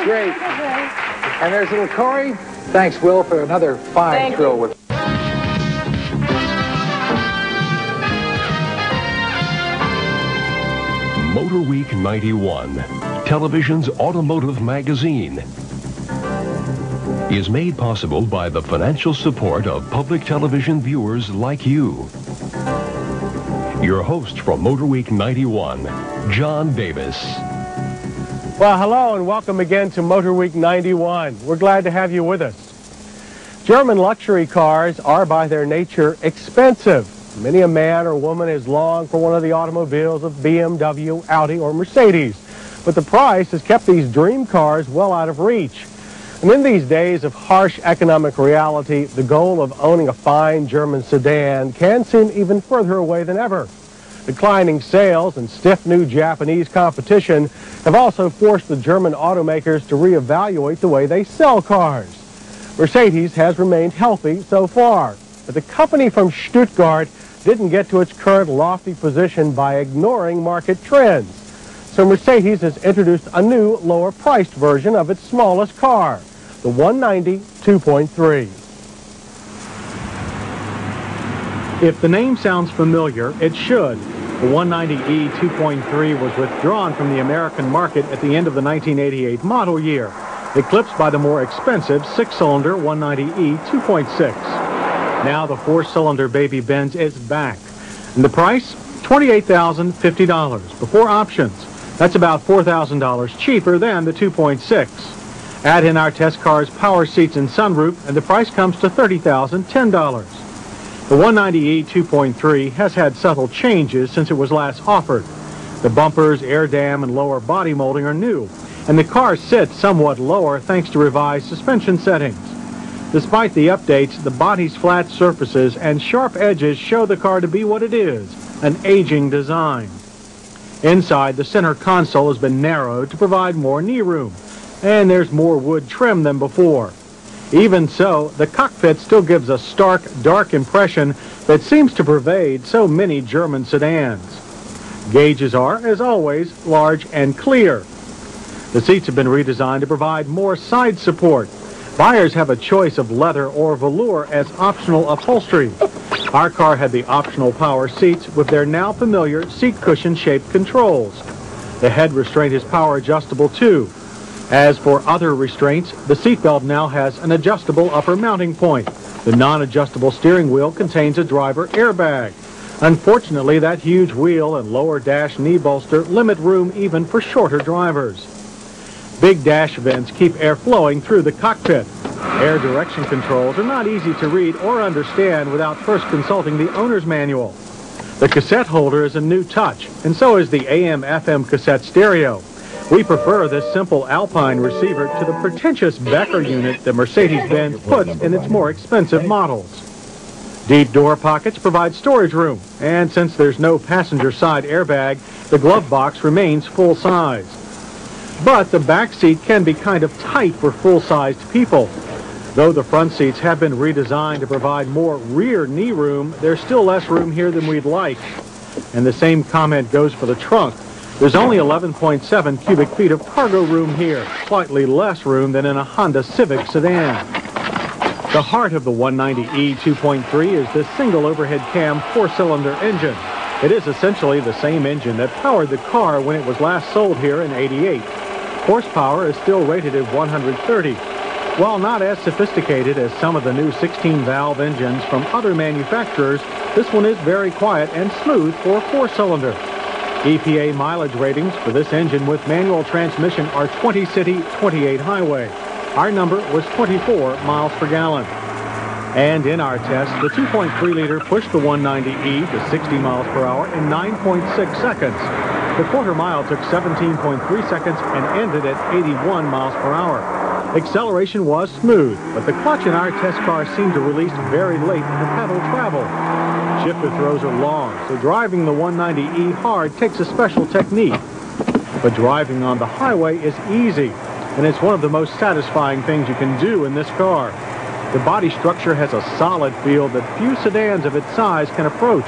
Great. And there's little Corey. Thanks, Will, for another fine thrill with Motor Week 91, television's automotive magazine, is made possible by the financial support of public television viewers like you. Your host from Motor Week 91, John Davis. Well, hello and welcome again to Motor Week 91. We're glad to have you with us. German luxury cars are by their nature expensive. Many a man or woman has longed for one of the automobiles of BMW, Audi, or Mercedes. But the price has kept these dream cars well out of reach. And in these days of harsh economic reality, the goal of owning a fine German sedan can seem even further away than ever. Declining sales and stiff new Japanese competition have also forced the German automakers to reevaluate the way they sell cars. Mercedes has remained healthy so far, but the company from Stuttgart didn't get to its current lofty position by ignoring market trends. So Mercedes has introduced a new, lower-priced version of its smallest car, the 190 2.3. If the name sounds familiar, it should. The 190E 2.3 was withdrawn from the American market at the end of the 1988 model year, eclipsed by the more expensive six-cylinder 190E 2.6. Now the four-cylinder baby Benz is back. And the price? $28,050 before options. That's about $4,000 cheaper than the 2.6. Add in our test car's power seats and sunroof, and the price comes to $30,010. The 190E 2.3 has had subtle changes since it was last offered. The bumpers, air dam, and lower body molding are new, and the car sits somewhat lower thanks to revised suspension settings. Despite the updates, the body's flat surfaces and sharp edges show the car to be what it is, an aging design. Inside, the center console has been narrowed to provide more knee room, and there's more wood trim than before. Even so, the cockpit still gives a stark, dark impression that seems to pervade so many German sedans. Gauges are, as always, large and clear. The seats have been redesigned to provide more side support. Buyers have a choice of leather or velour as optional upholstery. Our car had the optional power seats with their now familiar seat cushion-shaped controls. The head restraint is power adjustable too. As for other restraints, the seatbelt now has an adjustable upper mounting point. The non-adjustable steering wheel contains a driver airbag. Unfortunately, that huge wheel and lower dash knee bolster limit room even for shorter drivers. Big dash vents keep air flowing through the cockpit. Air direction controls are not easy to read or understand without first consulting the owner's manual. The cassette holder is a new touch, and so is the AM/FM cassette stereo. We prefer this simple Alpine receiver to the pretentious Becker unit that Mercedes-Benz puts in its more expensive models. Deep door pockets provide storage room, and since there's no passenger side airbag, the glove box remains full size. But the back seat can be kind of tight for full-sized people. Though the front seats have been redesigned to provide more rear knee room, there's still less room here than we'd like. And the same comment goes for the trunk. There's only 11.7 cubic feet of cargo room here, slightly less room than in a Honda Civic sedan. The heart of the 190E 2.3 is this single overhead cam four-cylinder engine. It is essentially the same engine that powered the car when it was last sold here in '88. Horsepower is still rated at 130. While not as sophisticated as some of the new 16-valve engines from other manufacturers, this one is very quiet and smooth for a four-cylinder. EPA mileage ratings for this engine with manual transmission are 20 city, 28 highway. Our number was 24 miles per gallon. And in our test, the 2.3-liter pushed the 190E to 60 miles per hour in 9.6 seconds. The quarter mile took 17.3 seconds and ended at 81 miles per hour. Acceleration was smooth, but the clutch in our test car seemed to release very late in the pedal travel. Shifter throws are long, so driving the 190E hard takes a special technique. But driving on the highway is easy, and it's one of the most satisfying things you can do in this car. The body structure has a solid feel that few sedans of its size can approach.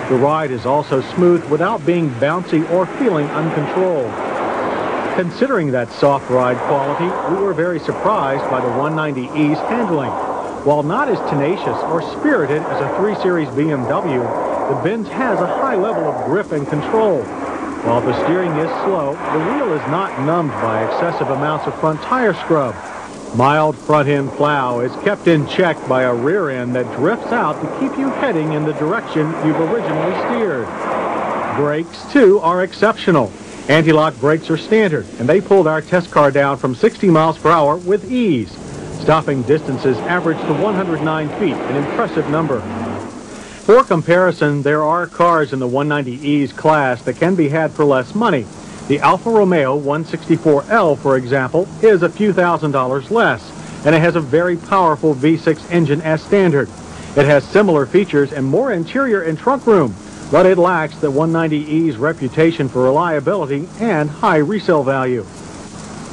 The ride is also smooth without being bouncy or feeling uncontrolled. Considering that soft ride quality, we were very surprised by the 190E's handling. While not as tenacious or spirited as a 3 Series BMW, the Benz has a high level of grip and control. While the steering is slow, the wheel is not numbed by excessive amounts of front tire scrub. Mild front-end plow is kept in check by a rear end that drifts out to keep you heading in the direction you've originally steered. Brakes, too, are exceptional. Anti-lock brakes are standard, and they pulled our test car down from 60 miles per hour with ease. Stopping distances average to 109 feet, an impressive number. For comparison, there are cars in the 190E's class that can be had for less money. The Alfa Romeo 164L, for example, is a few $1,000s less, and it has a very powerful V6 engine as standard. It has similar features and more interior and trunk room, but it lacks the 190E's reputation for reliability and high resale value.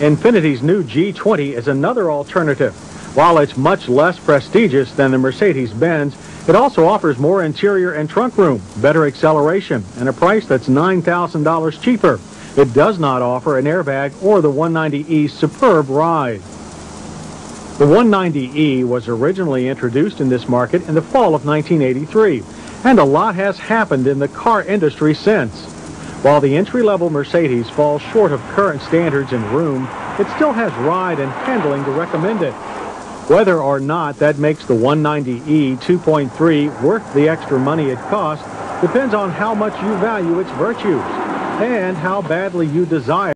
INFINITI's new G20 is another alternative. While it's much less prestigious than the Mercedes-Benz, it also offers more interior and trunk room, better acceleration, and a price that's $9,000 cheaper. It does not offer an airbag or the 190E's superb ride. The 190E was originally introduced in this market in the fall of 1983, and a lot has happened in the car industry since. While the entry-level Mercedes falls short of current standards in room, it still has ride and handling to recommend it. Whether or not that makes the 190E 2.3 worth the extra money it costs depends on how much you value its virtues and how badly you desire